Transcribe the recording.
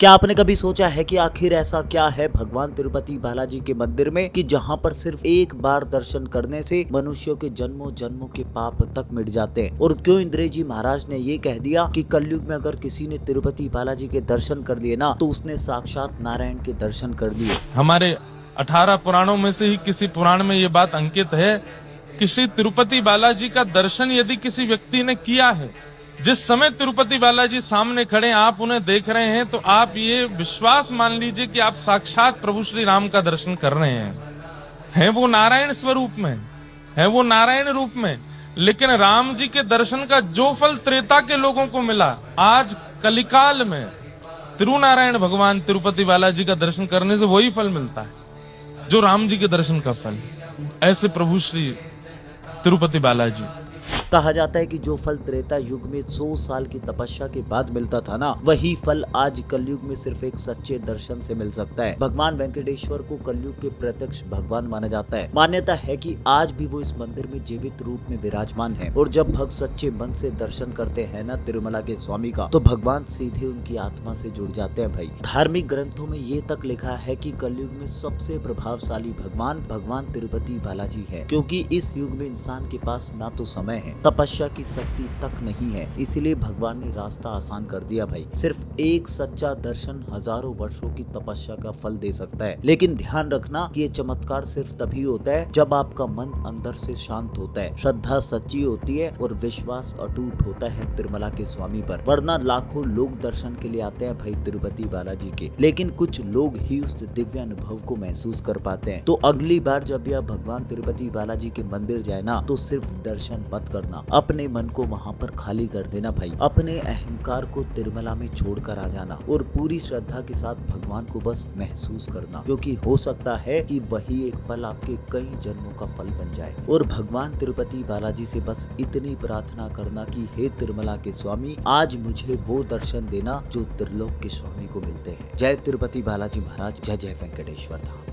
क्या आपने कभी सोचा है कि आखिर ऐसा क्या है भगवान तिरुपति बालाजी के मंदिर में कि जहां पर सिर्फ एक बार दर्शन करने से मनुष्यों के जन्मों जन्मों के पाप तक मिट जाते हैं। और क्यों इंद्र जी महाराज ने ये कह दिया कि कलयुग में अगर किसी ने तिरुपति बालाजी के दर्शन कर लिए ना तो उसने साक्षात नारायण के दर्शन कर लिए। हमारे 18 पुराणों में से ही किसी पुराण में ये बात अंकित है कि श्री तिरुपति बालाजी का दर्शन यदि किसी व्यक्ति ने किया है, जिस समय तिरुपति बालाजी सामने खड़े हैं, आप उन्हें देख रहे हैं, तो आप ये विश्वास मान लीजिए कि आप साक्षात प्रभु श्री राम का दर्शन कर रहे हैं वो नारायण स्वरूप में, है वो नारायण रूप में। लेकिन राम जी के दर्शन का जो फल त्रेता के लोगों को मिला, आज कलिकाल में तिरुनारायण भगवान तिरुपति बालाजी का दर्शन करने से वही फल मिलता है जो राम जी के दर्शन का फल। ऐसे प्रभु श्री तिरुपति बालाजी। कहा जाता है कि जो फल त्रेता युग में 100 साल की तपस्या के बाद मिलता था ना, वही फल आज कलयुग में सिर्फ एक सच्चे दर्शन से मिल सकता है। भगवान वेंकटेश्वर को कलयुग के प्रत्यक्ष भगवान माना जाता है। मान्यता है कि आज भी वो इस मंदिर में जीवित रूप में विराजमान है और जब भक्त सच्चे मन से दर्शन करते हैं ना तिरुमला के स्वामी का, तो भगवान सीधे उनकी आत्मा से जुड़ जाते हैं। भाई धार्मिक ग्रंथों में ये तक लिखा है कि कलयुग में सबसे प्रभावशाली भगवान तिरुपति बालाजी है, क्योंकि इस युग में इंसान के पास ना तो समय है, तपस्या की शक्ति तक नहीं है। इसीलिए भगवान ने रास्ता आसान कर दिया। भाई सिर्फ एक सच्चा दर्शन हजारों वर्षों की तपस्या का फल दे सकता है। लेकिन ध्यान रखना कि ये चमत्कार सिर्फ तभी होता है जब आपका मन अंदर से शांत होता है, श्रद्धा सच्ची होती है और विश्वास अटूट होता है तिरुमला के स्वामी पर। वरना लाखों लोग दर्शन के लिए आते हैं भाई तिरुपति बालाजी के, लेकिन कुछ लोग ही उस दिव्य अनुभव को महसूस कर पाते हैं। तो अगली बार जब यह भगवान तिरुपति बालाजी के मंदिर जाए ना, तो सिर्फ दर्शन मत करना, अपने मन को वहां पर खाली कर देना। भाई अपने अहंकार को तिरुमला में छोड़कर आ जाना और पूरी श्रद्धा के साथ भगवान को बस महसूस करना, क्योंकि हो सकता है कि वही एक पल आपके कई जन्मों का फल बन जाए। और भगवान तिरुपति बालाजी से बस इतनी प्रार्थना करना कि हे तिरुमला के स्वामी, आज मुझे वो दर्शन देना जो त्रिलोक के स्वामी को मिलते हैं। जय तिरुपति बालाजी महाराज, जय जय वेंकटेश्वर धाम।